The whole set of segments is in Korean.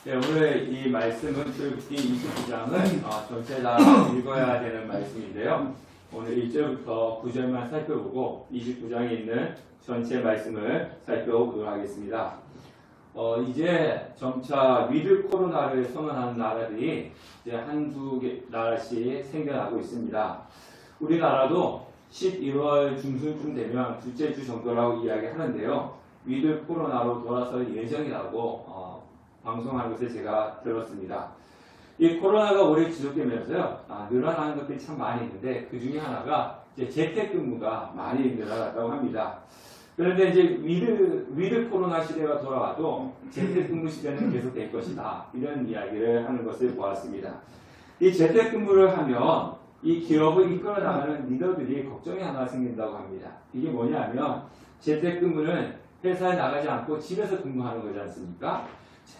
네, 오늘 이 말씀은 출애굽기 29장은 전체 다 읽어야 되는 말씀인데요. 오늘 1절부터 9절만 살펴보고 29장에 있는 전체 말씀을 살펴보도록 하겠습니다. 이제 점차 위드 코로나를 선언하는 나라들이 이제 한두 나라씩 생겨나고 있습니다. 우리나라도 11월 중순쯤 되면 둘째 주 정도라고 이야기하는데요. 위드 코로나로 돌아설 예정이라고 방송하는 것을 제가 들었습니다. 이 코로나가 오래 지속되면서요, 늘어나는 것들이 참 많이 있는데 그 중에 하나가 이제 재택근무가 많이 늘어났다고 합니다. 그런데 이제 위드 코로나 시대가 돌아와도 재택근무 시대는 계속될 것이다. 이런 이야기를 하는 것을 보았습니다. 이 재택근무를 하면 이 기업을 이끌어 나가는 리더들이 걱정이 하나 생긴다고 합니다. 이게 뭐냐면 재택근무는 회사에 나가지 않고 집에서 근무하는 거지 않습니까?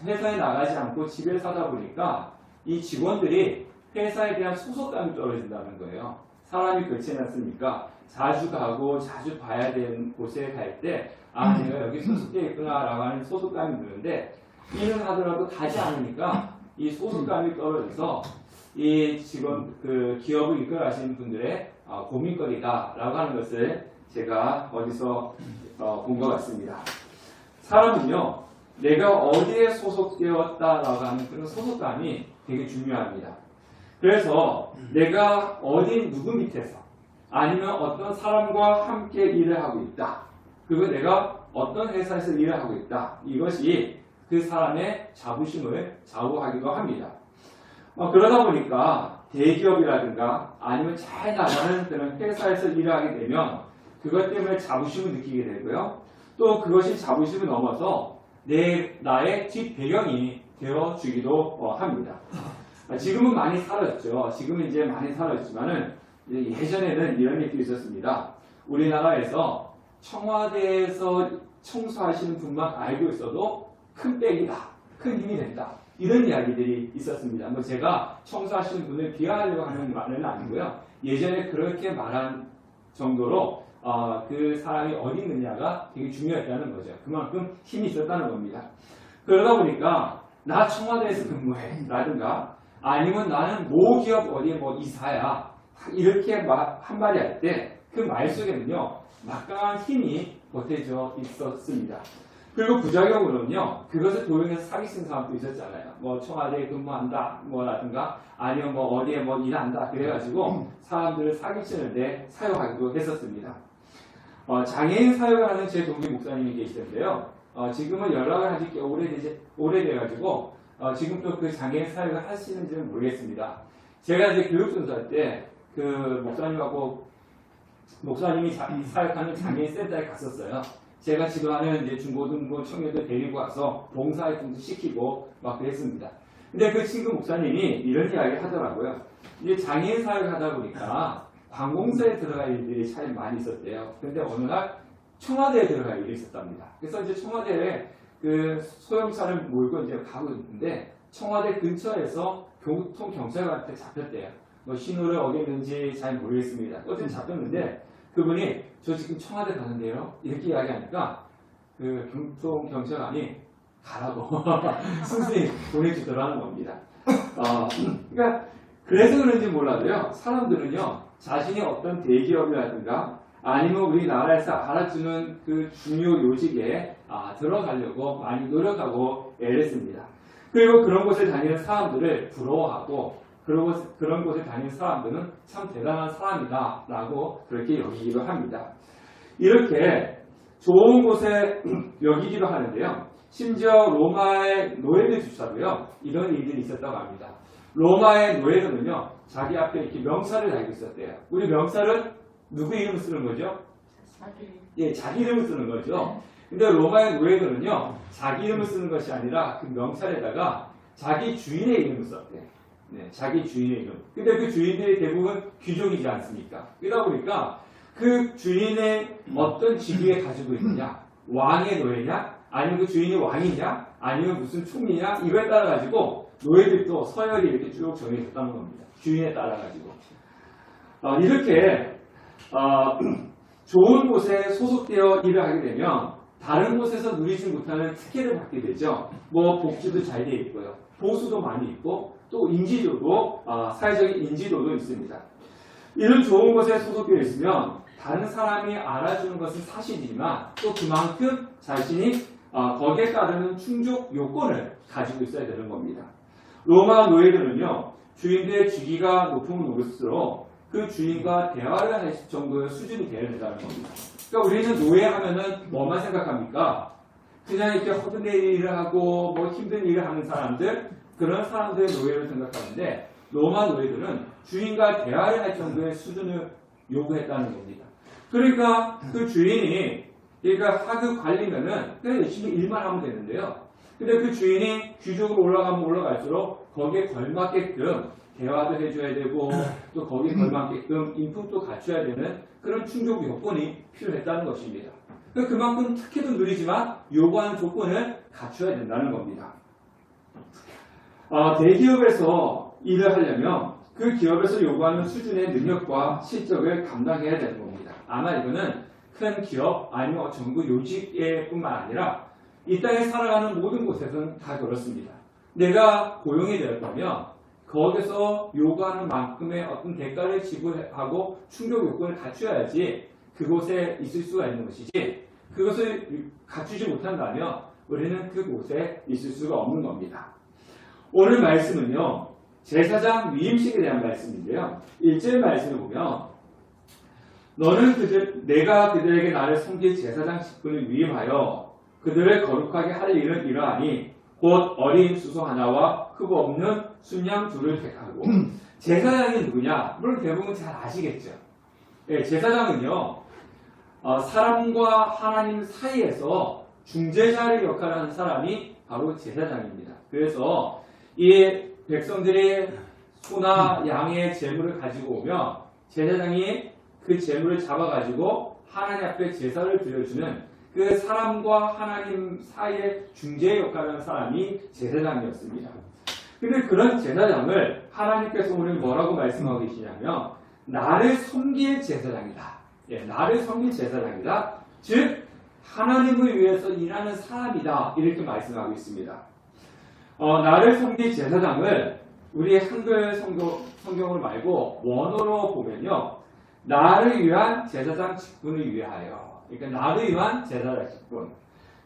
회사에 나가지 않고 집에서 하다 보니까 이 직원들이 회사에 대한 소속감이 떨어진다는 거예요. 사람이 그렇지 않습니까? 자주 가고 자주 봐야 되는 곳에 갈 때 내가 여기 소속되어 있구나 라고 하는 소속감이 드는데 일은 하더라도 가지 않으니까 이 소속감이 떨어져서 이 직원, 기업을 이끌어 가시는 분들의 고민거리다 라고 하는 것을 제가 어디서 본 것 같습니다. 사람은요, 내가 어디에 소속되었다라고 하는 그런 소속감이 되게 중요합니다. 그래서 내가 어디 누구 밑에서 아니면 어떤 사람과 함께 일을 하고 있다. 그리고 내가 어떤 회사에서 일을 하고 있다. 이것이 그 사람의 자부심을 좌우하기도 합니다. 그러다 보니까 대기업이라든가 아니면 잘 나가는 그런 회사에서 일을 하게 되면 그것 때문에 자부심을 느끼게 되고요. 또 그것이 자부심을 넘어서 나의 뒷배경이 되어주기도 합니다. 지금은 많이 사라졌죠. 지금은 이제 많이 사라졌지만은 예전에는 이런 얘기도 있었습니다. 우리나라에서 청와대에서 청소하시는 분만 알고 있어도 큰 백이다. 큰 힘이 된다. 이런 이야기들이 있었습니다. 제가 청소하시는 분을 비하하려고 하는 말은 아니고요. 예전에 그렇게 말한 정도로 그 사람이 어디 있느냐가 되게 중요했다는 거죠. 그만큼 힘이 있었다는 겁니다. 그러다 보니까 나 청와대에서 근무해 라든가 아니면 나는 모 기업 어디에 이사야 이렇게 한마디 할 때 그 말 속에는요 막강한 힘이 보태져 있었습니다. 그리고 부작용으로는요 그것을 도용해서 사기 치는 사람도 있었잖아요. 청와대에 근무한다 라든가 아니면 어디에 일한다 그래가지고 사람들을 사기치는데 사용하기도 했었습니다. 장애인 사역을 하는 제 동기 목사님이 계시던데요. 지금은 연락을 하지 꽤 오래돼가지고 지금도 그 장애인 사역을 하시는지는 모르겠습니다. 제가 이제 교육전수할 때 그 목사님이 사역하는 장애인 센터에 갔었어요. 제가 지도하는 이제 중고등부 청년들 데리고 와서 봉사활동도 시키고 그랬습니다. 근데 그 친구 목사님이 이런 이야기 하더라고요. 이제 장애인 사역을 하다 보니까 관공서에 들어갈 일들이 참 많이 있었대요. 근데 어느 날 청와대에 들어갈 일이 있었답니다. 그래서 이제 청와대에 그 소형차를 몰고 이제 가고 있는데 청와대 근처에서 교통경찰관한테 잡혔대요. 신호를 어겼는지 잘 모르겠습니다. 어쨌든 잡혔는데 그분이 저 지금 청와대 가는데요. 이렇게 이야기하니까 그 교통경찰관이 가라고 순순히 보내주더라는 겁니다. 그러니까 그래서 그런지 몰라도요. 사람들은요. 자신이 어떤 대기업이라든가 아니면 우리나라에서 알아주는 그 중요 요직에 들어가려고 많이 노력하고 애를 씁니다. 그리고 그런 곳에 다니는 사람들을 부러워하고 그런 곳에 다니는 사람들은 참 대단한 사람이다 라고 그렇게 여기기도 합니다. 이렇게 좋은 곳에 여기기도 하는데요. 심지어 로마의 노예들조차도요. 이런 일들이 있었다고 합니다. 로마의 노예들은요. 자기 앞에 이렇게 명사를 달고 있었대요. 우리 명사는 누구 이름을 쓰는 거죠? 자기 이름을 쓰는 거죠. 근데 로마의 노예들은요. 자기 이름을 쓰는 것이 아니라 그 명찰에다가 자기 주인의 이름을 썼대요. 자기 주인의 이름. 근데 그 주인들이 대부분 귀족이지 않습니까? 그러다 보니까 그 주인의 어떤 직위에 가지고 있느냐, 왕의 노예냐, 아니면 그 주인이 왕이냐, 아니면 무슨 총리냐, 이거에 따라 가지고 노예들도 서열이 이렇게 쭉 정해졌다는 겁니다. 주인에 따라 가지고. 이렇게 좋은 곳에 소속되어 일을 하게 되면 다른 곳에서 누리지 못하는 특혜를 받게 되죠. 뭐 복지도 잘 돼 있고요. 보수도 많이 있고 또 인지도도 사회적인 인지도도 있습니다. 이런 좋은 곳에 소속되어 있으면 다른 사람이 알아주는 것은 사실이지만 또 그만큼 자신이 거기에 따르는 충족 요건을 가지고 있어야 되는 겁니다. 로마 노예들은요, 주인들의 직위가 높으면 높을수록 그 주인과 대화를 할 정도의 수준이 되어야 된다는 겁니다. 그러니까 우리는 노예하면은 뭐만 생각합니까? 그냥 이렇게 허드렛 일을 하고 뭐 힘든 일을 하는 사람들, 그런 사람들의 노예를 생각하는데 로마 노예들은 주인과 대화를 할 정도의 수준을 요구했다는 겁니다. 그러니까 그 주인이, 그러니까 하급 관리면은 그냥 열심히 일만 하면 되는데요. 근데 그 주인이 귀족으로 올라가면 올라갈수록 거기에 걸맞게끔 대화도 해줘야 되고 또 거기에 걸맞게끔 인품도 갖춰야 되는 그런 충족 요건이 필요했다는 것입니다. 그만큼 특혜도 누리지만 요구하는 조건을 갖춰야 된다는 겁니다. 대기업에서 일을 하려면 그 기업에서 요구하는 수준의 능력과 실적을 감당해야 되는 겁니다. 아마 이거는 큰 기업 아니면 정부 요직에 뿐만 아니라 이 땅에 살아가는 모든 곳에서는 다 그렇습니다. 내가 고용이 되었다면 거기서 요구하는 만큼의 어떤 대가를 지불하고 충족 요건을 갖춰야지 그곳에 있을 수가 있는 것이지, 그것을 갖추지 못한다면 우리는 그곳에 있을 수가 없는 겁니다. 오늘 말씀은요, 제사장 위임식에 대한 말씀인데요. 1절 말씀을 보면 너는 내가 그들에게 나를 섬길 제사장 직분을 위임하여 그들을 거룩하게 할 일은 이러하니 곧 어린 수소 하나와 흠 없는 순양 둘을 택하고. 제사장이 누구냐? 물론 대부분 잘 아시겠죠. 네, 제사장은요, 사람과 하나님 사이에서 중재자의 역할을 하는 사람이 바로 제사장입니다. 그래서 이 백성들이 소나 양의 제물을 가지고 오면 제사장이 그 제물을 잡아가지고 하나님 앞에 제사를 드려주는 그 사람과 하나님 사이의 중재 역할을 하는 사람이 제사장이었습니다. 근데 그런 제사장을 하나님께서 오늘 뭐라고 말씀하고 계시냐면 나를 섬길 제사장이다. 예, 나를 섬길 제사장이다. 즉 하나님을 위해서 일하는 사람이다. 이렇게 말씀하고 있습니다. 나를 섬길 제사장을 우리 한글 성경을 말고 원어로 보면요, 나를 위한 제사장 직분을 위하여. 그러니까 나를 위한 제사장 직분.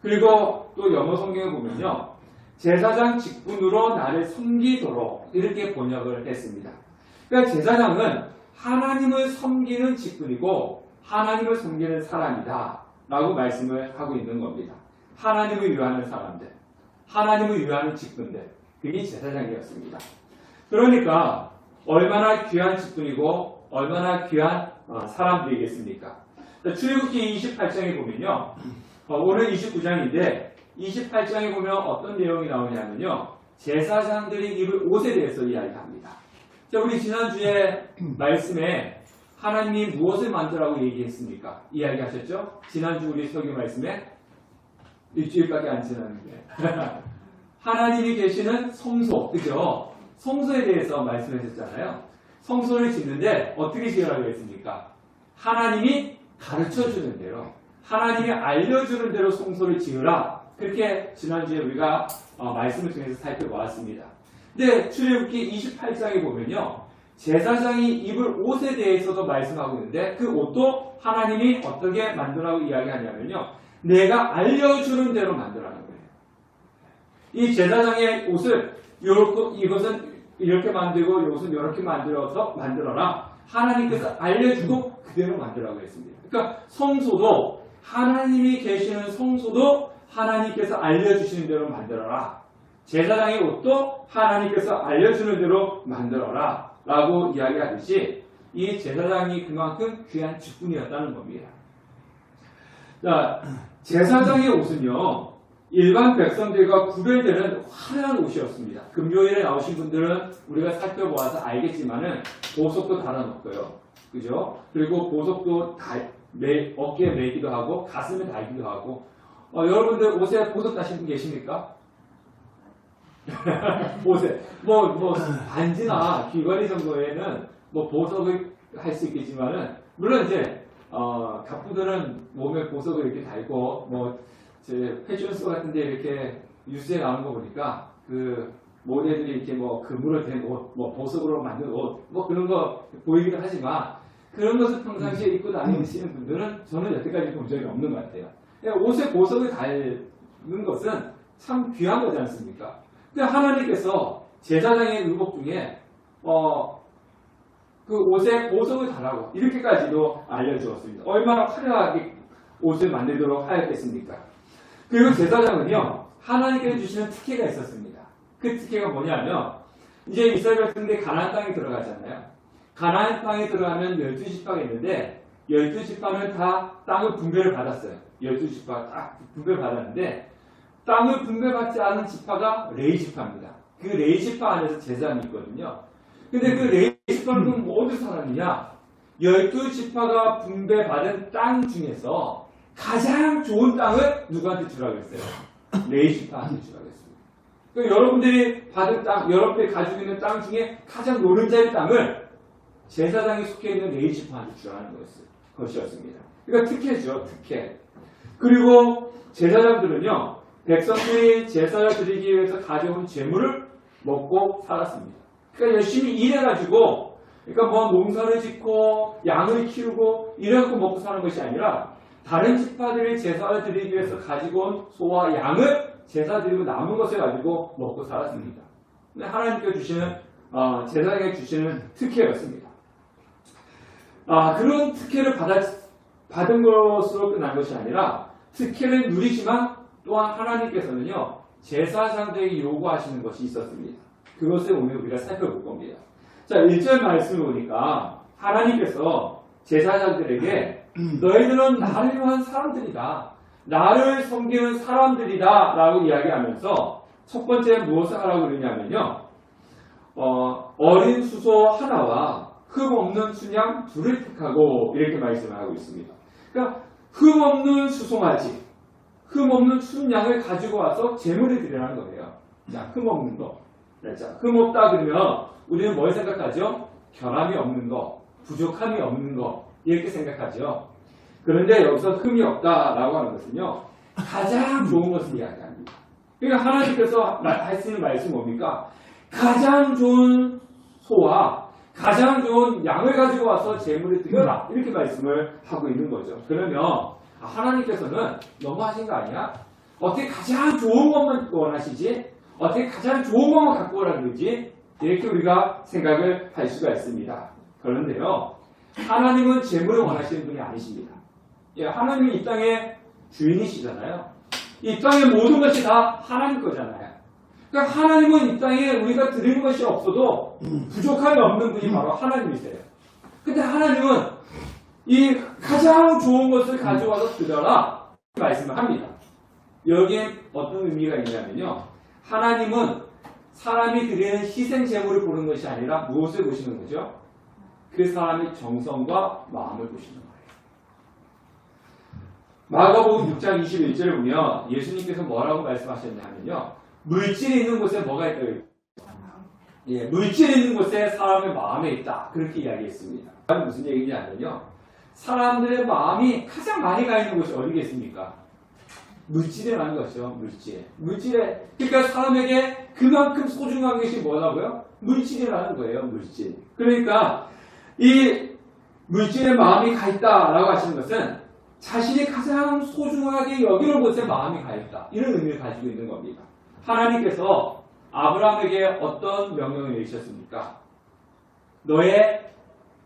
그리고 또 영어 성경을 보면요, 제사장 직분으로 나를 섬기도록 이렇게 번역을 했습니다. 그러니까 제사장은 하나님을 섬기는 직분이고 하나님을 섬기는 사람이다 라고 말씀을 하고 있는 겁니다. 하나님을 위하는 사람들, 하나님을 위하는 직분들, 그게 제사장이었습니다. 그러니까 얼마나 귀한 직분이고 얼마나 귀한 사람들이겠습니까? 출애굽기 28장에 보면요, 오늘 29장인데 28장에 보면 어떤 내용이 나오냐면요, 제사장들이 입을 옷에 대해서 이야기합니다. 자, 우리 지난주에 말씀에 하나님이 무엇을 만들라고 얘기했습니까? 이야기하셨죠? 지난주 우리 설교 말씀에 일주일밖에 안 지났는데 하나님이 계시는 성소, 그죠? 성소에 대해서 말씀하셨잖아요. 성소를 짓는데 어떻게 지으라고 했습니까? 하나님이 가르쳐주는 대로, 하나님이 알려주는 대로 성소를 지으라. 그렇게 지난주에 우리가 말씀을 통해서 살펴보았습니다. 근데 출애굽기 28장에 보면요, 제사장이 입을 옷에 대해서도 말씀하고 있는데 그 옷도 하나님이 어떻게 만들라고 이야기하냐면요, 내가 알려주는 대로 만들라는 거예요. 이 제사장의 옷을 이것은 이렇게 만들고 이것은 이렇게 만들어서 만들어라. 하나님께서 알려주고 그대로 만들라고 했습니다. 그러니까 성소도, 하나님이 계시는 성소도 하나님께서 알려주시는 대로 만들어라. 제사장의 옷도 하나님께서 알려주는 대로 만들어라 라고 이야기하듯이 이 제사장이 그만큼 귀한 직분이었다는 겁니다. 자, 제사장의 옷은요, 일반 백성들과 구별되는 화려한 옷이었습니다. 금요일에 나오신 분들은 우리가 살펴보아서 알겠지만은 보석도 달아놓고요, 그죠? 그리고 보석도 어깨에 매기도 하고 가슴에 달기도 하고. 여러분들 옷에 보석 다신 분 계십니까? 옷에 뭐 반지나 귀걸이 정도에는 뭐 보석을 할 수 있겠지만은, 물론 이제 갑부들은 몸에 보석을 이렇게 달고 뭐 제 패션쇼 같은데 이렇게 뉴스에 나오는 거 보니까 그 모델들이 이렇게 뭐 금으로 된 옷, 뭐 보석으로 만든 옷, 뭐 그런 거 보이기도 하지만 그런 것을 평상시에 입고 다니시는 분들은 저는 여태까지 본 적이 없는 것 같아요. 옷에 보석을 달는 것은 참 귀한 거지 않습니까? 근데 하나님께서 제사장의 의복 중에 그 옷에 보석을 달라고 이렇게까지도 알려주었습니다. 얼마나 화려하게 옷을 만들도록 하였겠습니까? 그리고 제사장은요, 하나님께서 주시는 특혜가 있었습니다. 그 특혜가 뭐냐면, 이제 이스라엘 백성들이 가나안 땅에 들어가잖아요. 가나안 땅에 들어가면 12지파가 있는데, 12지파는 다 땅을 분배를 받았어요. 12지파가 딱 분배를 받았는데, 땅을 분배받지 않은 지파가 레위지파입니다. 그 레위지파 안에서 제사장이 있거든요. 근데 그 레위지파는 어디서 살았느냐? 12지파가 분배받은 땅 중에서 가장 좋은 땅을 누구한테 주라고 했어요? 레위지파한테 주라고 했습니다. 그러니까 여러분들이 받은 땅, 여러분들이 가지고 있는 땅 중에 가장 노른자의 땅을 제사장이 속해 있는 레위지파한테 주라는 것이었습니다. 그러니까 특혜죠, 특혜. 그리고 제사장들은요, 백성들이 제사를 드리기 위해서 가져온 재물을 먹고 살았습니다. 그러니까 열심히 일해가지고, 그러니까 뭐 농사를 짓고 양을 키우고 이래갖고 먹고 사는 것이 아니라 다른 지파들이 제사를 드리기 위해서 가지고 온 소와 양을 제사 드리고 남은 것을 가지고 먹고 살았습니다. 근데 하나님께서 주시는 제사장에게 주시는 특혜였습니다. 그런 특혜를 받은 것으로 끝난 것이 아니라 특혜를 누리지만 또한 하나님께서는요 제사장들에게 요구하시는 것이 있었습니다. 그것을 오늘 우리가 살펴볼 겁니다. 자, 1절 말씀을 보니까 하나님께서 제사장들에게 너희들은 나를 위한 사람들이다. 나를 섬기는 사람들이다. 라고 이야기하면서 첫 번째 무엇을 하라고 그러냐면요. 어린 수소 하나와 흠 없는 순양 둘을 택하고 이렇게 말씀을 하고 있습니다. 그러니까 흠 없는 수송아지, 흠 없는 순양을 가지고 와서 제물을 드리라는 거예요. 자, 흠 없는 거. 자, 흠 없다 그러면 우리는 뭘 생각하죠? 결함이 없는 거, 부족함이 없는 거 이렇게 생각하죠. 그런데 여기서 흠이 없다라고 하는 것은요. 가장 좋은 것을 이야기합니다. 그러니까 하나님께서 하시는 말씀이 뭡니까? 가장 좋은 소와 가장 좋은 양을 가지고 와서 제물을 드려라. 이렇게 말씀을 하고 있는 거죠. 그러면 하나님께서는 너무하신 거 아니야? 어떻게 가장 좋은 것만 원하시지? 어떻게 가장 좋은 것만 갖고 오라 그러지? 이렇게 우리가 생각을 할 수가 있습니다. 그런데요. 하나님은 재물을 원하시는 분이 아니십니다. 예, 하나님은 이 땅의 주인이시잖아요. 이 땅의 모든 것이 다 하나님 거잖아요. 그러니까 하나님은 이 땅에 우리가 드리는 것이 없어도 부족함이 없는 분이 바로 하나님이세요. 근데 하나님은 이 가장 좋은 것을 가져와서 드려라 말씀을 합니다. 여기에 어떤 의미가 있냐면요. 하나님은 사람이 드리는 희생 제물을 보는 것이 아니라 무엇을 보시는 거죠? 그 사람의 정성과 마음을 보시는 거예요. 마가복음 6장 21절을 보면 예수님께서 뭐라고 말씀하셨냐면요. 물질이 있는 곳에 뭐가 있다고? 예, 물질이 있는 곳에 사람의 마음에 있다. 그렇게 이야기했습니다. 무슨 얘기냐면요. 사람들의 마음이 가장 많이 가 있는 곳이 어디겠습니까? 물질이라는 것이죠. 물질에 그러니까 사람에게 그만큼 소중한 것이 뭐라고요? 물질이라는 거예요. 물질. 그러니까 이 물질에 마음이 가 있다라고 하시는 것은 자신이 가장 소중하게 여기는 곳에 마음이 가 있다. 이런 의미를 가지고 있는 겁니다. 하나님께서 아브라함에게 어떤 명령을 내리셨습니까? 너의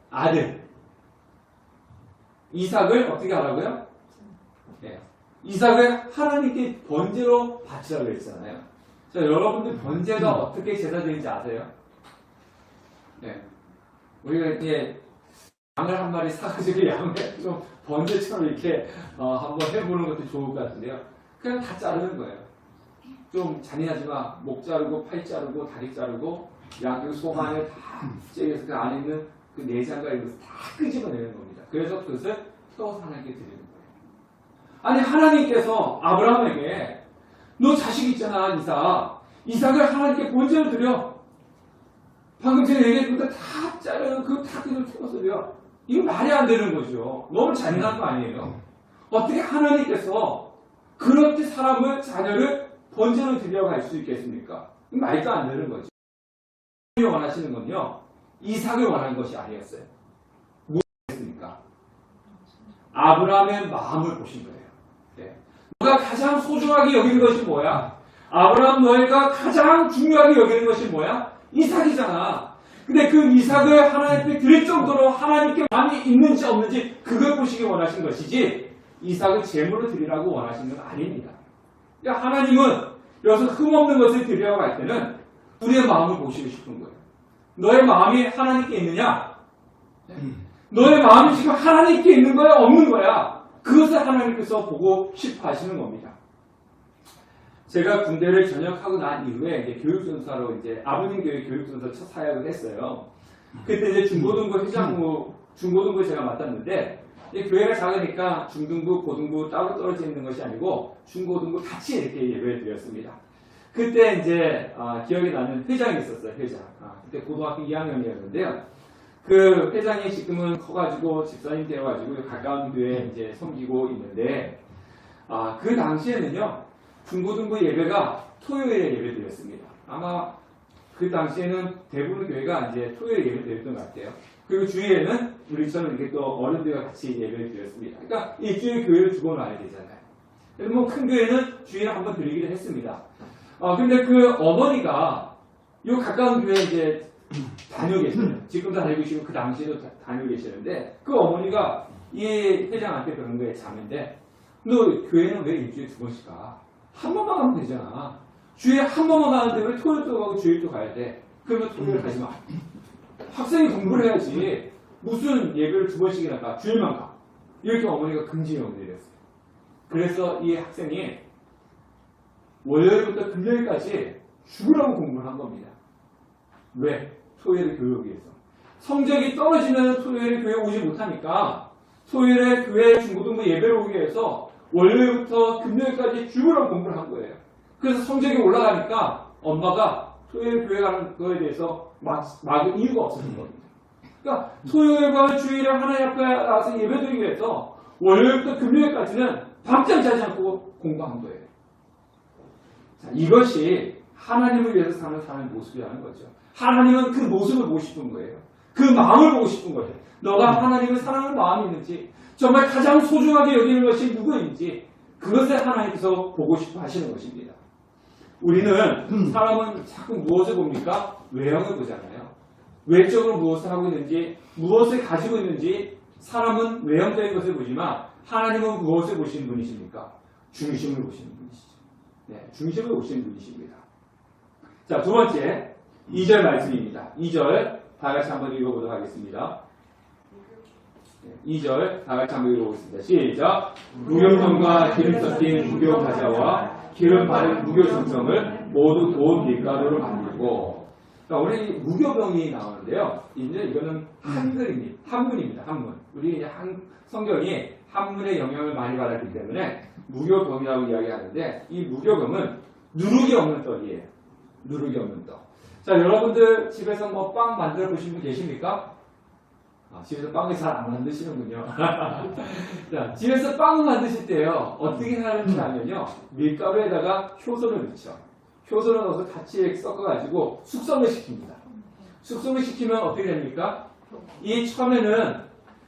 아들 이삭을 어떻게 하라고요? 네. 이삭을 하나님께 번제로 바치라고 했잖아요. 자, 여러분들 번제가 어떻게 제사되는지 아세요? 네. 우리가 이제 양을 한 마리 사가지고 양을 좀 번제처럼 이렇게 한번 해보는 것도 좋을 것 같은데요. 그냥 다 자르는 거예요. 좀 잔인하지만 목 자르고 팔 자르고 다리 자르고 양 소만을 다 째려서 그 안에 있는 그 내장과 이런 것을 다 끄집어내는 겁니다. 그래서 그것을 태워서 하나님께 드리는 거예요. 아니 하나님께서 아브라함에게 너 자식 있잖아 이삭을 하나님께 번제로 드려. 방금 전에 얘기했던 거 다 자르는 그 다 그걸 태워서 드려. 이거 말이 안 되는 거죠. 너무 잔인한 거 아니에요. 어떻게 하나님께서 그렇게 자녀를 번제로 드려갈 수 있겠습니까? 말도 안 되는 거죠. 하나님이 원하시는 건요, 이삭을 원하는 것이 아니었어요. 무엇이었습니까? 아브라함의 마음을 보신 거예요. 네. 너가 가장 소중하게 여기는 것이 뭐야? 아브라함, 너희가 가장 중요하게 여기는 것이 뭐야? 이삭이잖아. 근데 그 이삭을 하나님께 드릴 정도로 하나님께 마음이 있는지 없는지 그걸 보시기 원하신 것이지, 이삭을 제물로 드리라고 원하시는 건 아닙니다. 그러니까 하나님은 여기서 흠없는 것을 드리려고 할 때는 우리의 마음을 보시고 싶은 거예요. 너의 마음이 하나님께 있느냐? 너의 마음이 지금 하나님께 있는 거야? 없는 거야? 그것을 하나님께서 보고 싶어 하시는 겁니다. 제가 군대를 전역하고 난 이후에 이제 교육전사로 이제 아버님 교회 교육전사 첫 사역을 했어요. 그때 이제 중고등부 회장부, 중고등부 제가 맡았는데, 교회가 작으니까 중등부, 고등부 따로 떨어져 있는 것이 아니고 중고등부 같이 이렇게 예배를 드렸습니다. 그때 이제 기억이 나는 회장이 있었어요. 회장. 그때 고등학교 2학년이었는데요. 그 회장이 지금은 커가지고 집사님 되어가지고 가까운 교회에 이제 섬기고 있는데, 그 당시에는요, 중고등부 예배가 토요일에 예배 드렸습니다. 아마 그 당시에는 대부분 교회가 이제 토요일에 예배 드렸던 것 같아요. 그리고 주일에는 우리처럼 이렇게 또 어른들과 같이 예배를 드렸습니다. 그러니까 일주일 교회를 두고 놔야 되잖아요. 그래서 뭐 큰 교회는 주일에 한번 드리기도 했습니다. 근데 그 어머니가 요 가까운 교회에 이제 다니고 계시어요. 지금도 다니고 계시고 그 당시에도 다니고 계시는데, 그 어머니가 이 회장한테 그런 거에 자매인데, 너 교회는 왜 일주일에 두 번씩 가? 한 번만 가면 되잖아. 주에 한 번만 가는데 왜 토요일도 가고 주일도 가야 돼? 그러면 토요일 가지 마. 학생이 공부를 해야지. 무슨 예배를 두 번씩이나 가? 주일만 가. 이렇게 어머니가 금지령을 내렸어요. 그래서 이 학생이 월요일부터 금요일까지 죽으라고 공부를 한 겁니다. 왜? 토요일에 교회 위해서. 성적이 떨어지면 토요일에 교회 오지 못하니까 토요일에 교회 중고등부 예배를 오기 위해서 월요일부터 금요일까지 죽으라고 공부를 한 거예요. 그래서 성적이 올라가니까 엄마가 토요일 교회 가는 거에 대해서 막을 이유가 없었던 겁니다. 그러니까 토요일과 주일에 하나님 앞에 나와서 예배드리기 위해서 월요일부터 금요일까지는 밤잠 자지 않고 공부한 거예요. 자, 이것이 하나님을 위해서 사는 사람의 모습이라는 거죠. 하나님은 그 모습을 보고 싶은 거예요. 그 마음을 보고 싶은 거예요. 너가 하나님을 사랑하는 마음이 있는지, 정말 가장 소중하게 여기는 것이 누구인지, 그것을 하나님께서 보고 싶어 하시는 것입니다. 우리는 사람은 자꾸 무엇을 봅니까? 외형을 보잖아요. 외적으로 무엇을 하고 있는지, 무엇을 가지고 있는지, 사람은 외형적인 것을 보지만 하나님은 무엇을 보시는 분이십니까? 중심을 보시는 분이시죠. 네, 중심을 보시는 분이십니다. 자, 두 번째 2절 말씀입니다. 2절 다 같이 한번 읽어보도록 하겠습니다. 2절 다 같이 한번 읽어보겠습니다. 시작. 무교병과 기름 섞인 무교 과자와 기름 바른 무교 정성을 모두 고운 밀가루로 만들고. 그러니까 우리 무교병이 나오는데요. 이제 이거는 한문입니다. 한문. 우리 이제 성경이 한문의 영향을 많이 받았기 때문에 무교병이라고 이야기하는데, 이 무교병은 누룩이 없는 떡이에요. 누룩이 없는 떡. 자, 여러분들 집에서 뭐 빵 만들어 보신 분 계십니까? 집에서 빵을 잘 안 만드시는군요. 자, 집에서 빵을 만드실 때요, 어떻게 하는지 하면요, 밀가루에다가 효소를 넣죠. 효소를 넣어서 같이 섞어가지고 숙성을 시킵니다. 숙성을 시키면 어떻게 됩니까? 이 처음에는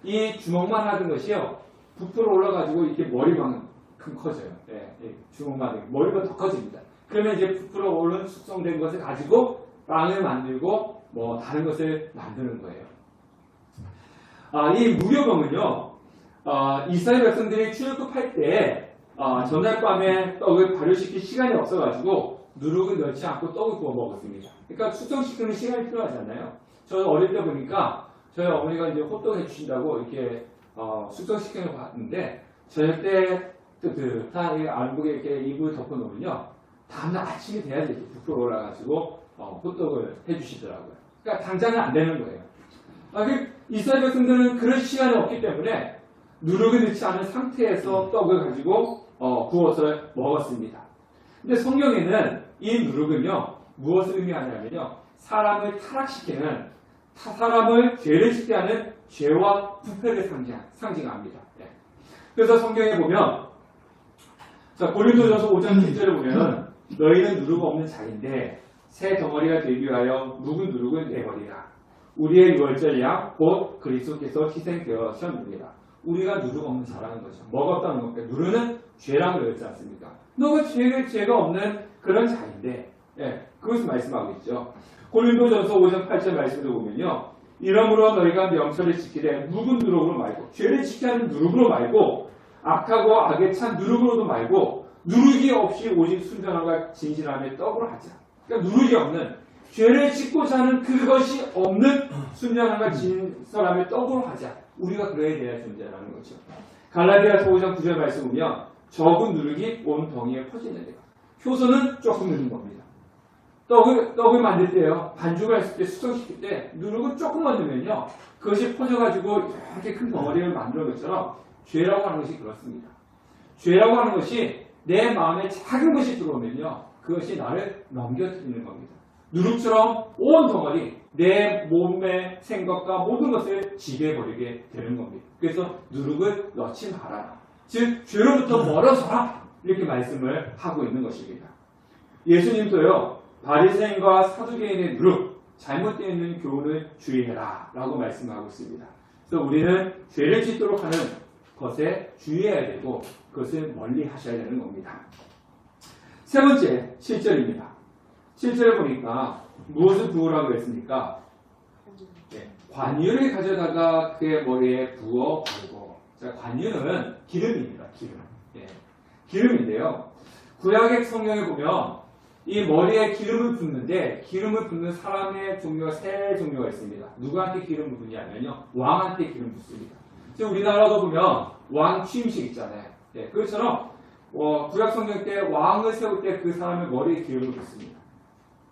이 주먹만 하던 것이요, 부풀어 올라가지고 이렇게 머리만큼 커져요. 네, 주먹만, 머리가 더 커집니다. 그러면 이제 부풀어 오른 숙성된 것을 가지고 빵을 만들고 뭐 다른 것을 만드는 거예요. 이 무교병은요, 이스라엘 백성들이 출애굽할 때 전날 밤에 떡을 발효시킬 시간이 없어가지고 누룩을 넣지 않고 떡을 구워 먹었습니다. 그러니까 숙성시키는 시간이 필요하잖아요. 저는 어릴 때 보니까 저희 어머니가 이제 호떡 해주신다고 이렇게 숙성시키는 거 봤는데, 저녁 때 뜨뜻한 알목에 이렇게 이불 덮어놓으면요, 다음날 아침이 돼야지 이렇게 부풀어 올라가지고 호떡을 해주시더라고요. 그러니까 당장은 안 되는 거예요. 이스라엘 백성들은 그런 시간이 없기 때문에 누룩을 넣지 않은 상태에서 떡을 가지고 구워서 먹었습니다. 근데 성경에는 이 누룩은요, 무엇을 의미하냐면요, 사람을 타락시키는, 사람을 죄를 짓게 하는 죄와 부패를 상징합니다. 네. 그래서 성경에 보면 자, 고린도전서 5장 7절에 보면 너희는 누르고 없는 자인데 새 덩어리가 되기 위하여 묵은 누룩을 내버리라. 우리의 유월절 양 곧 그리스도께서 희생되었습니다. 우리가 누르고 없는 자라는 거죠. 뭐가 없다는 겁니까? 누르는 죄라고 그랬지 않습니까? 너가 죄가 없는 그런 자인데, 예, 그것을 말씀하고 있죠. 고린도전서 5장 8절 말씀을 보면요. 이러므로 너희가 명철을 지키되 묵은 누룩으로 말고, 죄를 지키지 않는 누룩으로 말고, 악하고 악에 찬 누룩으로도 말고, 누룩이 없이 오직 순전함과 진실함의 떡으로 하자. 그러니까 누룩이 없는, 죄를 짓고자 하는 그것이 없는 순전함과 진실함의 떡으로 하자. 우리가 그래야 돼야 존재라는 거죠. 갈라디아서 5장 9절 말씀 보면 적은 누룩이 온 덩이에 퍼지는데요. 효소는 조금 넣는 겁니다. 떡을 만들 때요. 반죽을 했을 때 숙성시킬 때 누룩을 조금만 넣으면요. 그것이 퍼져가지고 이렇게 큰 덩어리를 만드는 것처럼 죄라고 하는 것이 그렇습니다. 죄라고 하는 것이 내 마음에 작은 것이 들어오면요. 그것이 나를 넘겨뜨리는 겁니다. 누룩처럼 온 덩어리, 내 몸의 생각과 모든 것을 지배해버리게 되는 겁니다. 그래서 누룩을 넣지 말아라. 즉, 죄로부터 멀어서라. 이렇게 말씀을 하고 있는 것입니다. 예수님도요, 바리새인과 사두개인의 누룩, 잘못되어 있는 교훈을 주의해라. 라고 말씀하고 있습니다. 그래서 우리는 죄를 짓도록 하는 것에 주의해야 되고, 그것을 멀리 하셔야 되는 겁니다. 세 번째, 7절입니다. 7절에 보니까 무엇을 부으라고 했습니까? 네, 관유를 가져다가 그의 머리에 부어 바르고. 자, 관유는 기름입니다. 기름. 네, 기름인데요. 구약의 성경에 보면 이 머리에 기름을 붓는데 기름을 붓는 사람의 종류가 세 종류가 있습니다. 누구한테 기름을 붓냐면요. 왕한테 기름 붓습니다. 지금 우리나라도 보면 왕 취임식 있잖아요. 네, 그것처럼 구약 성경 때 왕을 세울 때 그 사람의 머리에 기름을 붓습니다.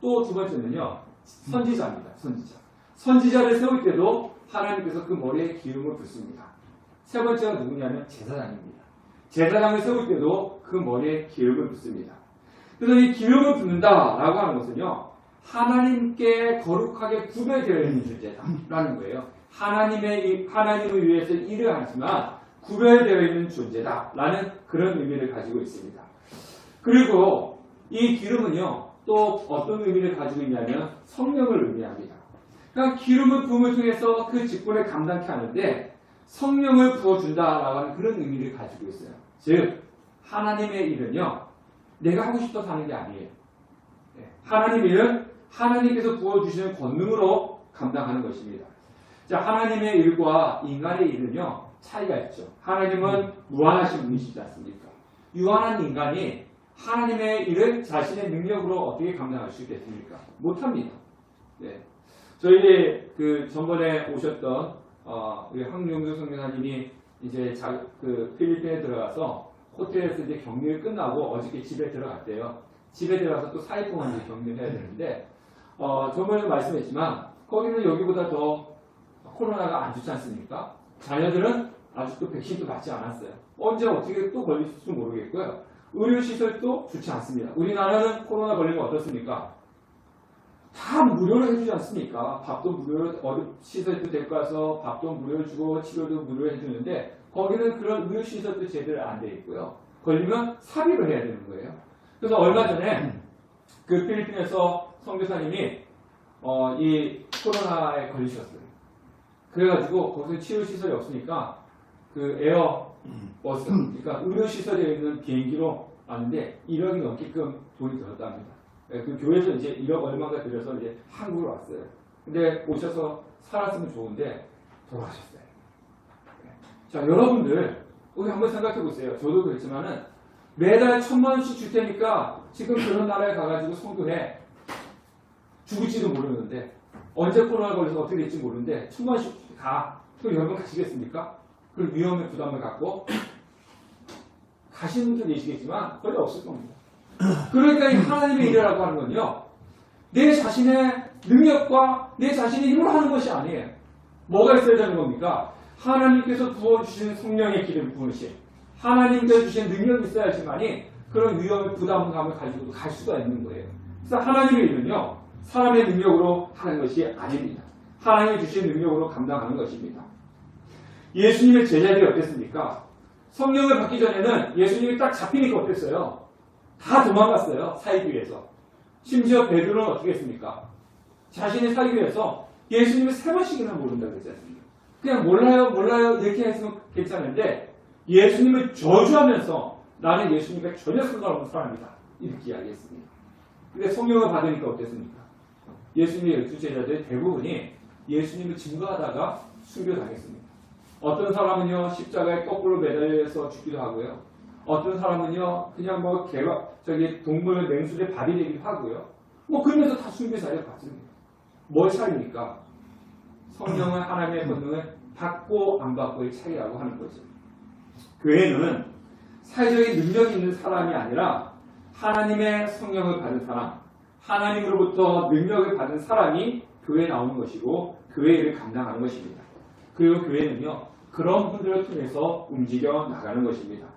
또 두 번째는요. 선지자입니다. 선지자. 선지자를 세울 때도 하나님께서 그 머리에 기름을 붓습니다. 세 번째가 누구냐면 제사장입니다. 제사장을 세울 때도 그 머리에 기름을 붓습니다. 그래서 이 기름을 붓는다라고 하는 것은요. 하나님께 거룩하게 구별되어 있는 존재다라는 거예요. 하나님을 위해서 일을 하지만 구별되어 있는 존재다라는 그런 의미를 가지고 있습니다. 그리고 이 기름은요. 또 어떤 의미를 가지고 있냐면 성령을 의미합니다. 그러니까 기름을 부음을 통해서 그 직분을 감당케 하는데 성령을 부어준다라고 하는 그런 의미를 가지고 있어요. 즉 하나님의 일은요. 내가 하고 싶어서 하는 게 아니에요. 하나님의 일은 하나님께서 부어주시는 권능으로 감당하는 것입니다. 자, 하나님의 일과 인간의 일은요. 차이가 있죠. 하나님은 무한하신 분이시지 않습니까? 유한한 인간이 하나님의 일을 자신의 능력으로 어떻게 감당할 수 있겠습니까? 못합니다. 네. 저희 전번에 오셨던 우리 황용수 선교사님이 이제 필리핀에 들어가서 호텔에서 이제 격리를 끝나고 어저께 집에 들어갔대요. 집에 들어가서 또 4일 동안 이제 격리를 해야 되는데 저번에도 말씀했지만 거기는 여기보다 더 코로나가 안 좋지 않습니까? 자녀들은 아직도 백신도 맞지 않았어요. 언제 어떻게 또 걸릴지 모르겠고요. 의료시설도 좋지 않습니다. 우리나라는 코로나 걸리면 어떻습니까? 다 무료로 해주지 않습니까? 밥도 무료로, 시설도 데리고 가서 밥도 무료로 주고 치료도 무료로 해주는데 거기는 그런 의료시설도 제대로 안 돼 있고요. 걸리면 사비로 해야 되는 거예요. 그래서 얼마 전에 그 필리핀에서 선교사님이 이 코로나에 걸리셨어요. 그래가지고 거기서 치료시설이 없으니까 그 에어버스, 그러니까 의료시설에 있는 비행기로 왔는데 1억이 넘게끔 돈이 들었답니다. 그 교회에서 이제 1억 얼마가 들여서 이제 한국으로 왔어요. 근데 오셔서 살았으면 좋은데 돌아가셨어요. 자, 여러분들 우리 한번 생각해 보세요. 저도 그랬지만은 매달 1,000만 원씩 줄 테니까 지금 그런 나라에 가가지고 선교해. 죽을지도 모르는데 언제 코로나 걸려서 어떻게 될지 모르는데 1,000만 원씩 가. 그럼 여러분 가시겠습니까? 그 위험의 부담을 갖고 가시는 분도 계시겠지만 거의 없을 겁니다. 그러니까 이 하나님의 일이라고 하는 건요. 내 자신의 능력과 내 자신의 힘으로 하는 것이 아니에요. 뭐가 있어야 되는 겁니까? 하나님께서 부어주신 성령의 기름 부으심, 하나님께서 주신 능력이 있어야지만이 그런 위험의 부담감을 가지고 갈 수가 있는 거예요. 그래서 하나님의 일은요. 사람의 능력으로 하는 것이 아닙니다. 하나님이 주신 능력으로 감당하는 것입니다. 예수님의 제자들이 어땠습니까? 성령을 받기 전에는 예수님이 딱 잡히니까 어땠어요? 다 도망갔어요. 살기 위해서. 심지어 베드로는 어떻게 했습니까? 자신이 살기 위해서 예수님을 3번씩이나 모른다고 그러지 않습니까? 그냥 몰라요 이렇게 했으면 괜찮은데 예수님을 저주하면서 나는 예수님과 전혀 상관없는 사람이다 이렇게 이야기했습니다. 근데 성령을 받으니까 어땠습니까? 예수님의 12제자들 대부분이 예수님을 증거하다가 순교당했습니다. 어떤 사람은요 십자가에 거꾸로 매달려서 죽기도 하고요. 어떤 사람은요 그냥 뭐 동물 맹수의 밥이 되기도 하고요. 뭐 그러면서 다 순교사를 받습니다. 뭘 차이입니까? 성령은 하나님의 권능을 받고 안 받고의 차이라고 하는 거죠. 교회는 사회적인 능력이 있는 사람이 아니라 하나님의 성령을 받은 사람, 하나님으로부터 능력을 받은 사람이 교회에 나오는 것이고 교회 일을 감당하는 것입니다. 그리고 교회는요 그런 분들을 통해서 움직여 나가는 것입니다.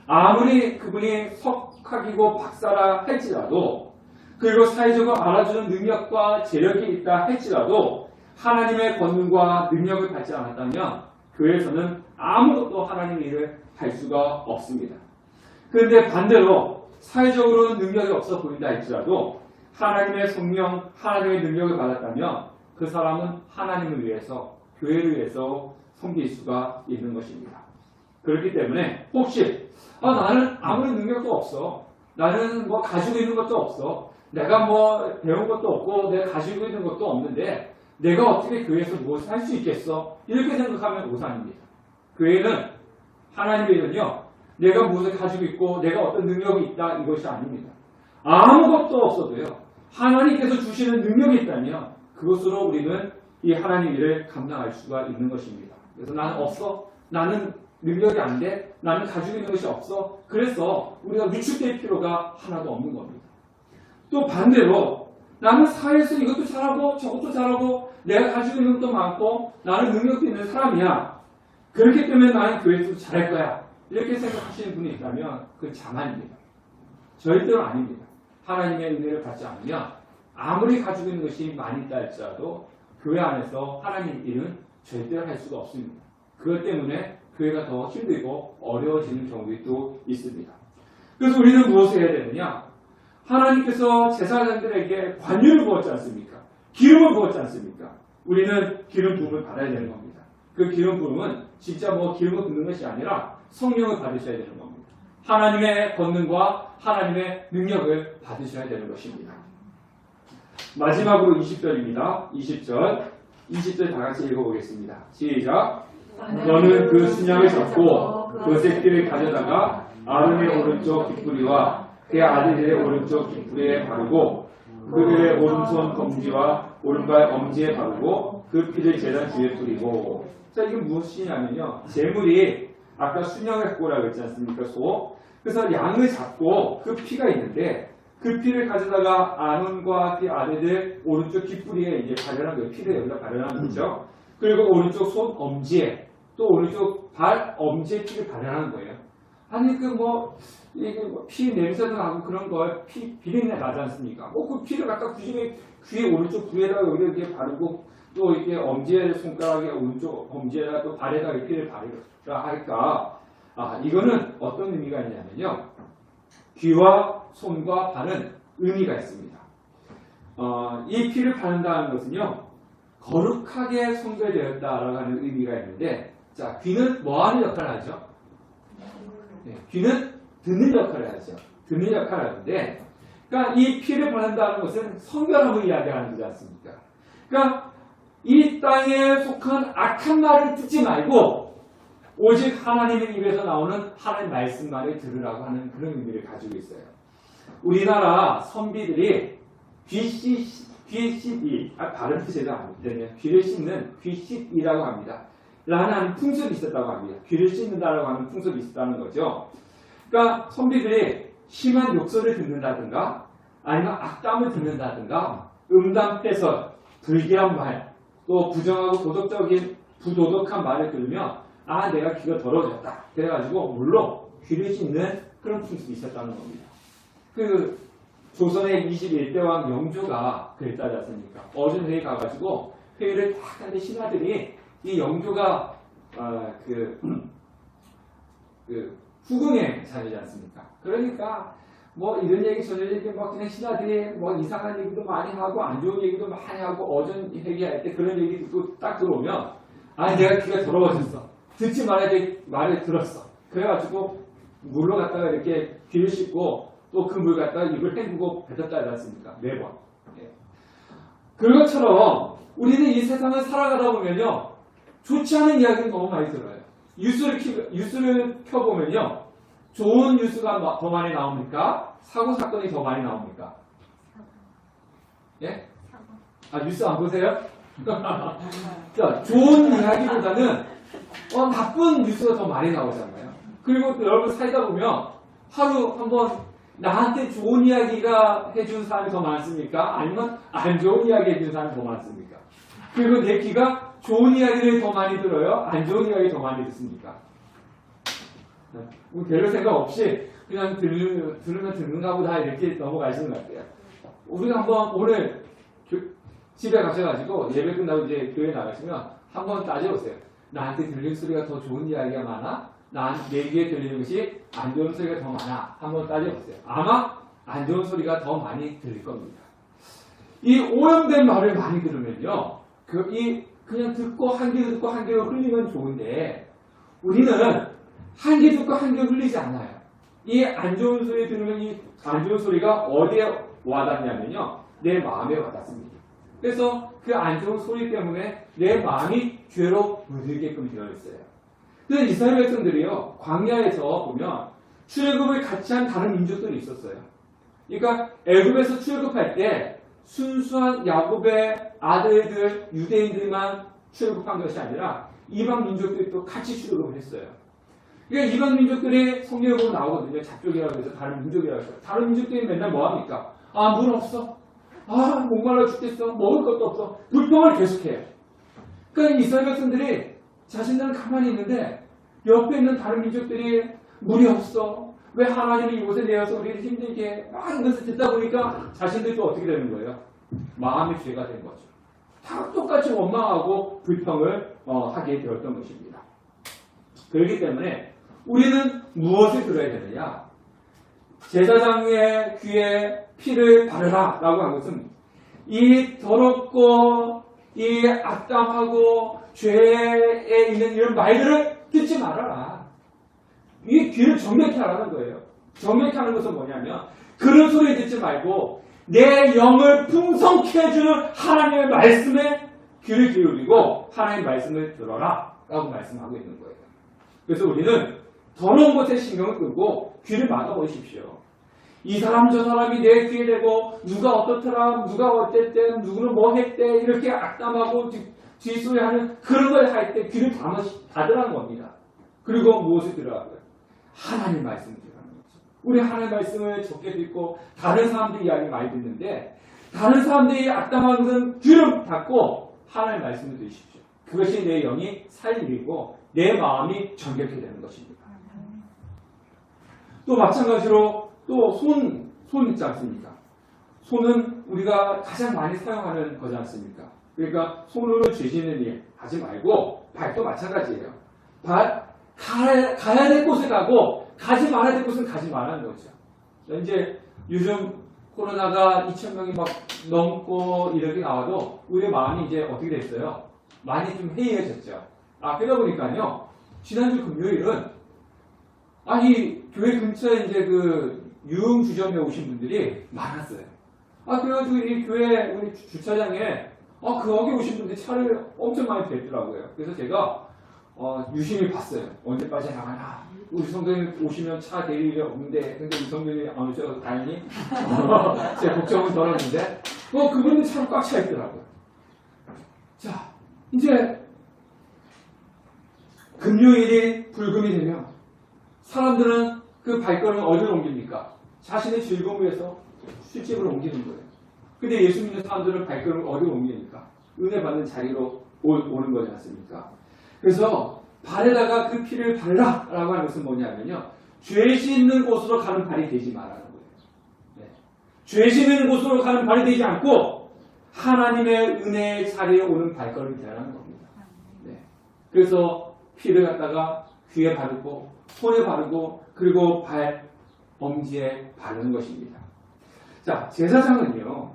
아무리 그분이 석학이고 박사라 할지라도 그리고 사회적으로 알아주는 능력과 재력이 있다 할지라도 하나님의 권능과 능력을 받지 않았다면 교회에서는 아무것도 하나님의 일을 할 수가 없습니다. 그런데 반대로 사회적으로는 능력이 없어 보인다 할지라도 하나님의 성령, 하나님의 능력을 받았다면 그 사람은 하나님을 위해서, 교회를 위해서 섬길 수가 있는 것입니다. 그렇기 때문에 혹시 나는 아무리 능력도 없어. 나는 뭐 가지고 있는 것도 없어. 내가 뭐 배운 것도 없고 내가 가지고 있는 것도 없는데 내가 어떻게 교회에서 무엇을 할 수 있겠어? 이렇게 생각하면 오산입니다. 교회는 하나님의 일은요. 내가 무엇을 가지고 있고 내가 어떤 능력이 있다 이것이 아닙니다. 아무것도 없어도요. 하나님께서 주시는 능력이 있다면 그것으로 우리는 이 하나님 일을 감당할 수가 있는 것입니다. 그래서 나는 없어. 나는 능력이 안 돼. 나는 가지고 있는 것이 없어. 그래서 우리가 위축될 필요가 하나도 없는 겁니다. 또 반대로 나는 사회에서 이것도 잘하고 저것도 잘하고 내가 가지고 있는 것도 많고 나는 능력도 있는 사람이야. 그렇기 때문에 나는 교회에서 잘할 거야. 이렇게 생각하시는 분이 있다면 그건 자만입니다. 절대로 아닙니다. 하나님의 은혜를 받지 않으면 아무리 가지고 있는 것이 많이 있다 할지라도 교회 안에서 하나님 일은 절대로 할 수가 없습니다. 그것 때문에 교회가 더 힘들고 어려워지는 경우도 있습니다. 그래서 우리는 무엇을 해야 되느냐? 하나님께서 제사장들에게 관유를 부었지 않습니까? 기름을 부었지 않습니까? 우리는 기름 부음을 받아야 되는 겁니다. 그 기름 부음은 진짜 뭐 기름을 붓는 것이 아니라 성령을 받으셔야 되는 겁니다. 하나님의 권능과 하나님의 능력을 받으셔야 되는 것입니다. 마지막으로 20절입니다. 20절 다 같이 읽어보겠습니다. 시작. 너는 그 순양을 잡고 그 새끼를 가져다가 아론의 오른쪽 깃뿌리와 그의 아들들의 오른쪽 깃뿌리에 바르고 그들의 오른손 검지와 오른발 엄지에 바르고 그 피를 제단 뒤에 뿌리고. 자, 이게 무엇이냐면요. 제물이 아까 순양을 갖고 오라고 했지 않습니까? 소. 그래서 양을 잡고 그 피가 있는데 그 피를 가져다가 아론과 그 아들들 오른쪽 깃뿌리에 이제 바르는 거예요. 피를 여기다 바르는 거죠. 그리고 오른쪽 손 엄지에 또 오른쪽 발 엄지에 피를 바르는 거예요. 아니 이게 피 냄새도 나고 그런 걸 피 비린내 나지 않습니까? 그 피를 갖다 굳이 귀에 오른쪽 부에다가 여기 이렇게 바르고 또 이렇게 엄지에 손가락에 오른쪽 엄지에다 또 발에다 피를 바르라 할까? 이거는 어떤 의미가 있냐면요. 귀와 손과 발은 의미가 있습니다. 이 피를 바른다는 것은요. 거룩하게 성별되었다라고 하는 의미가 있는데, 자, 귀는 뭐 하는 역할을 하죠? 네, 귀는 듣는 역할을 하죠. 듣는 역할을 하는데, 그러니까 이 피를 바른다는 것은 성별함을 이야기하는 거지 않습니까? 그러니까 이 땅에 속한 악한 말을 듣지 말고 오직 하나님의 입에서 나오는 하나님의 말씀만을 들으라고 하는 그런 의미를 가지고 있어요. 우리나라 선비들이 귀씻이, 발음 제가 안 되네요. 귀를 씻는 귀씻이라고 합니다. 라는 풍습이 있었다고 합니다. 귀를 씻는다라고 하는 풍습이 있었다는 거죠. 그러니까 선비들이 심한 욕설을 듣는다든가 아니면 악담을 듣는다든가 음담 패설, 불길한 말, 또 부정하고 부도덕한 말을 들으면 내가 귀가 더러워졌다. 그래가지고 물론 귀를 씻는 그런 풍습이 있었다는 겁니다. 그 조선의 21대 왕 영조가 그랬다지 않습니까? 어른 회의 가가지고 회의를 딱 하는데 신하들이 이 영조가 그 후궁의 자녀지 않습니까? 그러니까 뭐 이런 얘기 저런 얘기 막 그냥 신하들이 뭐 이상한 얘기도 많이 하고 안 좋은 얘기도 많이 하고 어전 회개할 때 그런 얘기 듣고 딱 들어오면 아 내가 귀가 더러워졌어. 듣지 말아야 될 말을 들었어. 그래가지고 물로 갖다가 이렇게 귀를 씻고 또 그 물 갖다가 입을 헹구고 뱉었다 하지 않습니까? 매번. 예. 그것처럼 우리는 이 세상을 살아가다 보면요. 좋지 않은 이야기를 너무 많이 들어요. 뉴스를 켜보면요. 좋은 뉴스가 더 많이 나옵니까? 사고 사건이 더 많이 나옵니까? 예? 아 뉴스 안 보세요? 자, 좋은 이야기보다는 나쁜 뉴스가 더 많이 나오잖아요. 그리고 또 여러분 살다 보면 하루 한번 나한테 좋은 이야기가 해준 사람이 더 많습니까? 아니면 안 좋은 이야기 해준 사람이 더 많습니까? 그리고 내 귀가 좋은 이야기를 더 많이 들어요? 안 좋은 이야기 더 많이 듣습니까? 별로 생각 없이 그냥 들으면 듣는가 보다 이렇게 넘어가시는 것 같아요. 우리가 한번 오늘 집에 가셔가지고 예배 끝나고 이제 교회 나가시면 한번 따져보세요. 나한테 들리는 소리가 더 좋은 이야기가 많아? 내 귀에 들리는 것이 안 좋은 소리가 더 많아? 한번 따져보세요. 아마 안 좋은 소리가 더 많이 들릴 겁니다. 이 오염된 말을 많이 들으면요. 그냥 듣고 한 귀로 듣고 한 귀로 흘리면 좋은데 우리는 한 귀 듣고 한 귀로 흘리지 않아요. 이 안 좋은 소리 들으면 이 안 좋은 소리가 어디에 와닿냐면요. 내 마음에 와닿습니다. 그래서 그 안 좋은 소리 때문에 내 마음이 죄로 물들게끔 되어 있어요. 그래서 이스라엘 백성들이요. 광야에서 보면 출애굽을 같이 한 다른 민족들이 있었어요. 그러니까 애굽에서 출애굽할 때 순수한 야곱의 아들들 유대인들만 출애굽한 것이 아니라 이방 민족들이 또 같이 출애굽을 했어요. 그러니까 이방 민족들이 성경에 보면 나오거든요. 잡족이라고 해서 다른 민족이라고 해서 다른 민족들이 맨날 뭐합니까? 아 물 없어. 아 목말라 죽겠어. 먹을 것도 없어. 불평을 계속해요. 그러니까 이스라엘 백성들이 자신들은 가만히 있는데 옆에 있는 다른 민족들이 물이 없어. 왜 하나님이 이곳에 내어서 우리를 힘들게 막 이것을 듣다 보니까 자신들도 어떻게 되는 거예요? 마음의 죄가 된 거죠. 다 똑같이 원망하고 불평을 하게 되었던 것입니다. 그렇기 때문에 우리는 무엇을 들어야 되느냐? 제사장의 귀에 피를 바르라 라고 한 것은 이 더럽고 이 악담하고 죄에 있는 이런 말들을 듣지 말아라. 이 귀를 정맥케 하라는 거예요. 정맥케 하는 것은 뭐냐면 그런 소리 듣지 말고 내 영을 풍성케 해주는 하나님의 말씀에 귀를 기울이고 하나님의 말씀을 들어라 라고 말씀하고 있는 거예요. 그래서 우리는 더러운 것에 신경을 끄고 귀를 막아보십시오. 이 사람 저 사람이 내 귀에 대고 누가 어떻더라 누가 어땠대 누구는 뭐 했대 이렇게 악담하고 뒷소리하는 그런 걸 할 때 귀를 닫으라는 겁니다. 그리고 무엇을 들으라고요? 하나님 말씀을 들으라는 거죠. 우리 하나님 말씀을 적게 듣고 다른 사람들 이야기 많이 듣는데 다른 사람들이 악담하는 것은 귀를 닫고 하나님 말씀을 들으십시오. 그것이 내 영이 살리고 내 마음이 정결케 되는 것입니다. 또 마찬가지로 또 손 있지 않습니까? 손은 우리가 가장 많이 사용하는 거지 않습니까? 그러니까 손으로 죄짓는 일 하지 말고 발도 마찬가지예요. 가야 될 곳에 가고 가지 말아야 될 곳은 가지 말라는 거죠. 이제 요즘 코로나가 2,000명이 막 넘고 이렇게 나와도 우리의 마음이 이제 어떻게 됐어요? 많이 좀 해이해졌죠. 그러다 보니까요. 지난주 금요일은 이 교회 근처에 이제 그 유흥주점에 오신 분들이 많았어요. 그래가지고 이 교회 우리 주차장에 거기 오신 분들이 차를 엄청 많이 댔더라고요. 그래서 제가 유심히 봤어요. 언제까지 나가나. 우리 성도님 오시면 차 대릴 일이 없는데 근데 우리 성도님이 안 오셔서 다행히 제 걱정은 덜었는데 그분들 차로 꽉 차 있더라고요. 자 이제 금요일이 불금이 되면 사람들은 그 발걸음을 어디로 옮깁니까? 자신의 즐거움을 위해서 술집으로 옮기는 거예요. 근데 예수 믿는 사람들은 발걸음을 어디로 옮깁니까? 은혜 받는 자리로 오는 거지 않습니까? 그래서 발에다가 그 피를 발라 라고 하는 것은 뭐냐면요. 죄 씻는 곳으로 가는 발이 되지 말라는 거예요. 네. 죄 씻는 곳으로 가는 발이 되지 않고 하나님의 은혜의 자리에 오는 발걸음이 되라는 겁니다. 네. 그래서 피를 갖다가 귀에 바르고 손에 바르고 그리고 발 엄지에 바르는 것입니다. 자, 제사장은요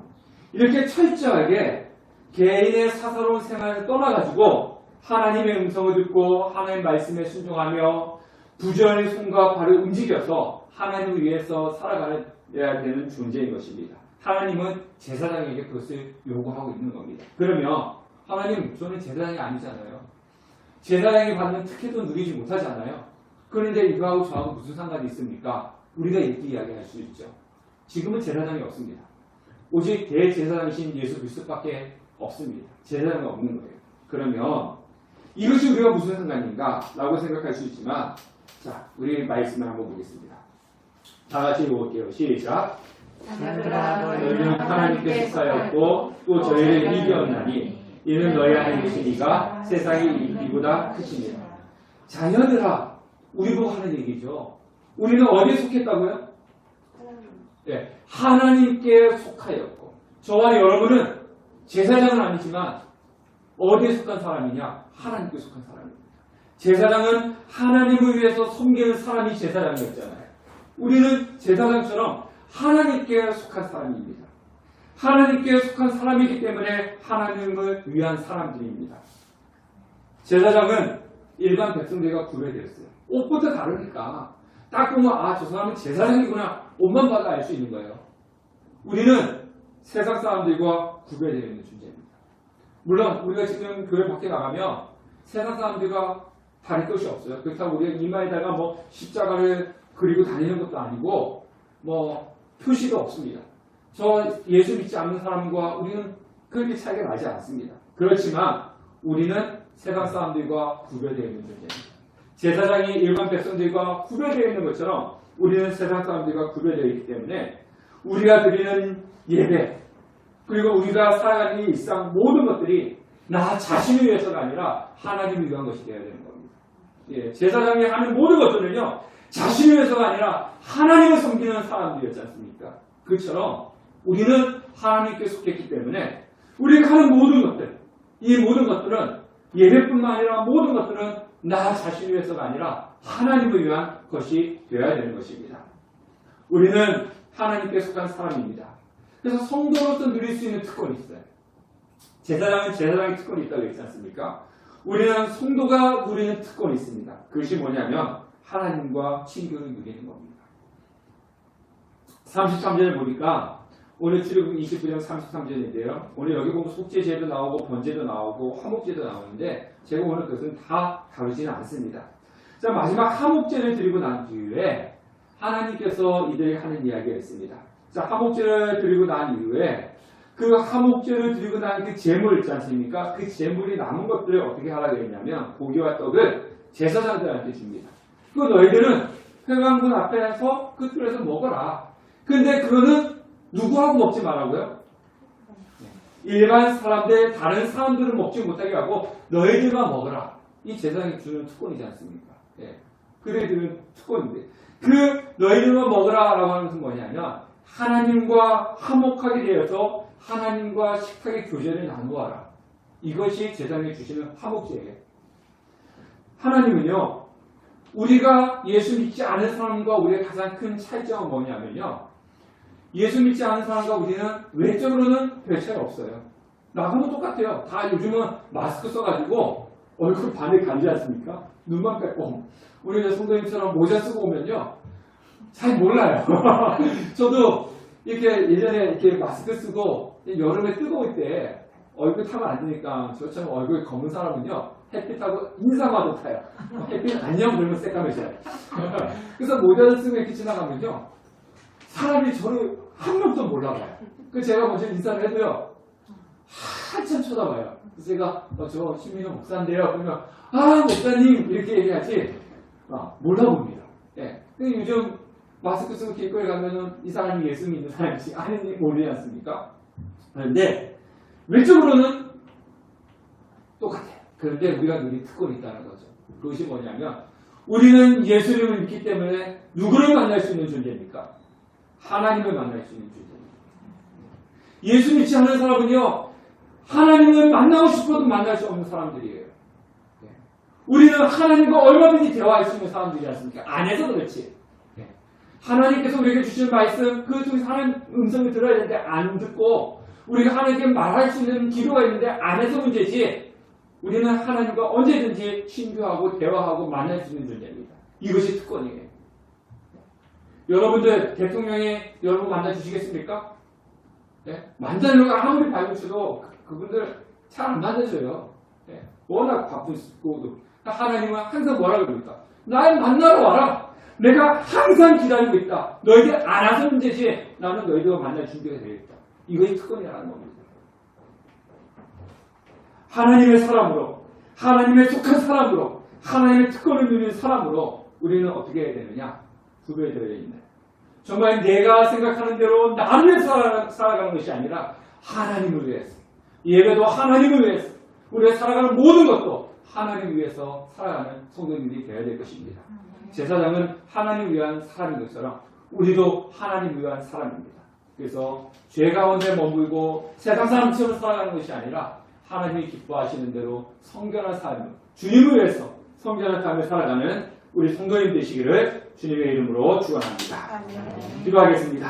이렇게 철저하게 개인의 사사로운 생활을 떠나가지고 하나님의 음성을 듣고 하나님의 말씀에 순종하며 부지런히 손과 발을 움직여서 하나님을 위해서 살아가야 되는 존재인 것입니다. 하나님은 제사장에게 그것을 요구하고 있는 겁니다. 그러면 하나님, 저는 제사장이 아니잖아요. 제사장이 받는 특혜도 누리지 못하잖아요. 그런데 이거하고 저하고 무슨 상관이 있습니까? 우리가 이렇게 이야기할 수 있죠. 지금은 제사장이 없습니다. 오직 대제사장이신 예수 그리스도밖에 없습니다. 제사장이 없는 거예요. 그러면 이것이 우리가 무슨 상관인가? 라고 생각할 수 있지만 자, 우리 말씀을 한번 보겠습니다. 다 같이 읽어볼게요. 시작. 너희는 하나님께 속하였고 또 저희를 이기었나니 이는 너희 안에 계신 이가 세상이 이보다 크시니라. 자녀들아, 우리 보고 하는 얘기죠. 우리는 어디에 속했다고요? 네, 하나님께 속하였고 저와 여러분은 제사장은 아니지만 어디에 속한 사람이냐? 하나님께 속한 사람입니다. 제사장은 하나님을 위해서 섬기는 사람이 제사장이었잖아요. 우리는 제사장처럼 하나님께 속한 사람입니다. 하나님께 속한 사람이기 때문에 하나님을 위한 사람들입니다. 제사장은 일반 백성들과 구별되었어요. 옷부터 다르니까 딱 보면 아, 저 사람은 제사장이구나 옷만 봐도 알 수 있는 거예요. 우리는 세상 사람들과 구별되어 있는 존재입니다. 물론 우리가 지금 교회 밖에 나가면 세상 사람들과 다를 것이 없어요. 그렇다고 우리가 이마에다가 뭐 십자가를 그리고 다니는 것도 아니고 뭐 표시도 없습니다. 저 예수 믿지 않는 사람과 우리는 그렇게 차이가 나지 않습니다. 그렇지만 우리는 세상 사람들과 구별되어 있는 존재입니다. 제사장이 일반 백성들과 구별되어 있는 것처럼 우리는 세상 사람들과 구별되어 있기 때문에 우리가 드리는 예배 그리고 우리가 살아가는 일상 모든 것들이 나 자신을 위해서가 아니라 하나님을 위한 것이 되어야 되는 겁니다. 예, 제사장이 하는 모든 것들은요 자신을 위해서가 아니라 하나님을 섬기는 사람들이었지 않습니까? 그처럼 우리는 하나님께 속했기 때문에 우리가 하는 모든 것들, 이 모든 것들은 예배뿐만 아니라 모든 것들은 나 자신을 위해서가 아니라 하나님을 위한 것이 되어야 되는 것입니다. 우리는 하나님께 속한 사람입니다. 그래서 성도로서 누릴 수 있는 특권이 있어요. 제사장은 제사장의 특권이 있다고 했지 않습니까? 우리는 성도가 누리는 특권이 있습니다. 그것이 뭐냐면 하나님과 친교를 누리는 겁니다. 33절을 보니까 오늘 출애굽 29장 33절인데요. 오늘 여기 보면 속죄제도 나오고 번제도 나오고 화목제도 나오는데 제가 오늘 그것은 다 다루지는 않습니다. 자, 마지막 화목제를 드리고 난 뒤에 하나님께서 이들이 하는 이야기가 있습니다. 자, 화목제를 드리고 난 이후에 그 화목제를 드리고 난 그 제물 있지 않습니까? 그 제물이 남은 것들을 어떻게 하라고 했냐면 고기와 떡을 제사장들한테 줍니다. 그 너희들은 회관문 앞에서 그 뜰에서 먹어라. 근데 그거는 누구하고 먹지 말라고요? 일반 사람들, 다른 사람들은 먹지 못하게 하고 너희들만 먹어라. 이 제사장이 주는 특권이지 않습니까? 예. 그들은 특권인데 그 너희들만 먹어라 라고 하는 것은 뭐냐면 하나님과 화목하게 되어서 하나님과 식탁의 교제를 나누어라. 이것이 제사장이 주시는 화목제예요. 하나님은요 우리가 예수 믿지 않은 사람과 우리의 가장 큰 차이점은 뭐냐면요 예수 믿지 않은 사람과 우리는 외적으로는 별 차이 없어요. 나하고는 똑같아요. 다 요즘은 마스크 써가지고 얼굴 반을 가리지 않습니까? 눈만 뺏고 우리 성도님처럼 모자 쓰고 오면요 잘 몰라요. 저도 이렇게 예전에 이렇게 마스크 쓰고 여름에 뜨거울 때 얼굴 타면 안 되니까 저처럼 얼굴 검은 사람은요 햇빛하고 인사마도 타요. 햇빛 안녕 그러면 새까매져요. 그래서 모자를 쓰고 이렇게 지나가면요 사람이 저를 한 명도 몰라봐요. 그래서 제가 먼저 인사를 해도요 한참 쳐다봐요. 그래서 제가 저 신민호 목사인데요. 그러면 목사님 이렇게 얘기하지 몰라봅니다. 예. 근데 요즘 마스크 쓰고 길거리 가면은 이 사람이 예수 믿는 사람인지 아닌지 모르지 않습니까? 그런데 외적으로는 똑같아요. 그런데 우리가 누린 특권이 있다는 거죠. 그것이 뭐냐면 우리는 예수님을 믿기 때문에 누구를 만날 수 있는 존재입니까? 하나님을 만날 수 있는 존재입니다. 예수 믿지 않는 사람은요 하나님을 만나고 싶어도 만날 수 없는 사람들이에요. 우리는 하나님과 얼마든지 대화할 수 있는 사람들이지 않습니까? 안에서 그렇지. 하나님께서 우리에게 주신 말씀, 그 중에서 하나님 음성을 들어야 되는데 안 듣고, 우리가 하나님께 말할 수 있는 기도가 있는데 안에서 문제지, 우리는 하나님과 언제든지 친교하고 대화하고 만날 수 있는 존재입니다. 이것이 특권이에요. 여러분들, 대통령이 여러분 만나주시겠습니까? 네? 만나려고 아무리 발굴쳐도 그분들 잘 안 만나줘요. 네? 워낙 바쁘고, 하나님은 항상 뭐라고 그럽니까? 날 만나러 와라! 내가 항상 기다리고 있다. 너희들 안 와서 문제지. 나는 너희들과 만날 준비가 되겠다. 이것이 특권이라는 겁니다. 하나님의 사람으로, 하나님의 속한 사람으로, 하나님의 특권을 누리는 사람으로 우리는 어떻게 해야 되느냐? 구별되어 있는. 정말 내가 생각하는 대로 나를 위해서 살아가는 것이 아니라 하나님을 위해서. 예배도 하나님을 위해서. 우리가 살아가는 모든 것도 하나님을 위해서 살아가는 성도님들이 되어야 될 것입니다. 제사장은 하나님을 위한 사람인 것처럼 우리도 하나님을 위한 사람입니다. 그래서 죄 가운데 머물고 세상 사람처럼 살아가는 것이 아니라 하나님이 기뻐하시는 대로 성결한 삶을, 주님을 위해서 성결한 삶을 살아가는 우리 성도님 되시기를 주님의 이름으로 축원합니다. 기도하겠습니다.